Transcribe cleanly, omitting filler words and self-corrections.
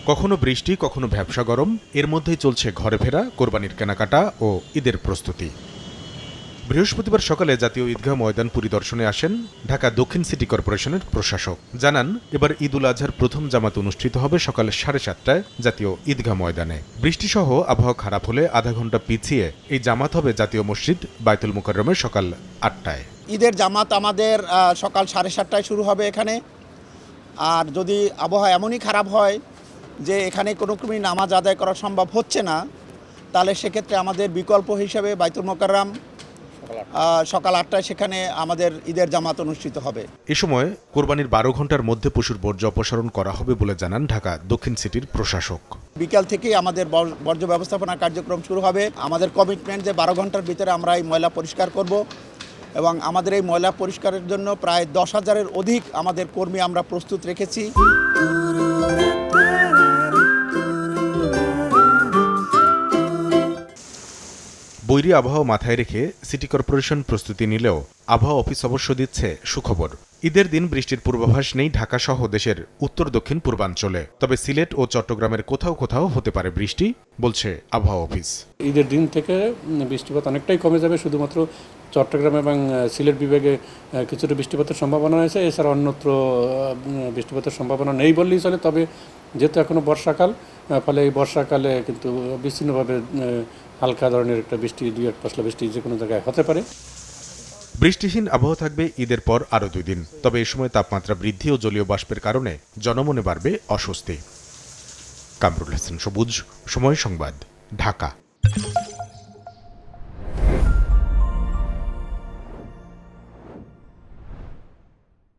কখনো বৃষ্টি, কখনো ভ্যাপসা গরম, এর মধ্যেই চলছে ঘরে ফেরা, কোরবানির কেনাকাটা ও ঈদের প্রস্তুতি। বৃহস্পতিবার সকালে জাতীয় ঈদগাহ ময়দান পরিদর্শনে আসেন ঢাকা দক্ষিণ সিটি কর্পোরেশনের প্রশাসক। জানান, এবার ঈদ উল আজহার প্রথম জামাত অনুষ্ঠিত হবে সকাল 7:30টায় জাতীয় ঈদগাহ ময়দানে। বৃষ্টিসহ আবহাওয়া খারাপ হলে আধা ঘন্টা পিছিয়ে এই জামাত হবে জাতীয় মসজিদ বায়তুল মুকাররমে সকাল 8টায়। ঈদের জামাত আমাদের সকাল 7:30টায় শুরু হবে এখানে। আর যদি আবহাওয়া এমনই খারাপ হয় যে এখানে কোনো ক্রমেই নামাজ আদায় করা সম্ভব হচ্ছে না, তাহলে সেক্ষেত্রে আমাদের বিকল্প হিসেবে বায়তুল মুকাররম সকাল 8টায় সেখানে আমাদের ঈদের জামাত অনুষ্ঠিত হবে। এ সময় কোরবানির 12 ঘন্টার মধ্যে পশুর বর্জ্য অপসারণ করা হবে বলে জানান ঢাকা দক্ষিণ সিটির প্রশাসক। বিকাল থেকেই আমাদের বর্জ্য ব্যবস্থাপনা কার্যক্রম শুরু হবে। আমাদের কমিটমেন্ট যে 12 ঘন্টার ভিতরে আমরা এই ময়লা পরিষ্কার করব এবং আমাদের এই ময়লা পরিষ্কারের জন্য প্রায় 10,000-এর অধিক আমাদের কর্মী আমরা প্রস্তুত রেখেছি। বৈরী আবহাওয়া মাথায় রেখে সিটি কর্পোরেশন প্রস্তুতি নিলেও আবহাওয়া অফিস অবশ্য দিচ্ছে সুখবর। ঈদের দিন বৃষ্টির পূর্বাভাস নেই ঢাকা সহ দেশের উত্তর দক্ষিণ পূর্বাঞ্চলে, তবে সিলেট ও চট্টগ্রামের কোথাও কোথাও হতে পারে বৃষ্টি, বলছে আবহাওয়া অফিস। ঈদের দিন থেকে বৃষ্টিপাত অনেকটাই কমে যাবে, শুধুমাত্র চট্টগ্রাম এবং সিলেট বিভাগে কিছুটা বৃষ্টিপাতের সম্ভাবনা রয়েছে। এছাড়া অন্যত্র বৃষ্টিপাতের সম্ভাবনা নেই বললেই চলে। তবে যেহেতু এখনও বর্ষাকাল, ফলে এই বর্ষাকালে কিন্তু বিচ্ছিন্নভাবে হালকা ধরনের একটা বৃষ্টি, 2-1 পশলা বৃষ্টি যে কোনো জায়গায় হতে পারে। বৃষ্টিহীন আবহাওয়া থাকবে ঈদের পর আরও 2 দিন। তবে এ সময় তাপমাত্রা বৃদ্ধি ও জলীয় বাষ্পের কারণে জনমনে বাড়বে অস্বস্তি। কামরুল হাসান সবুজ, সময় সংবাদ, ঢাকা।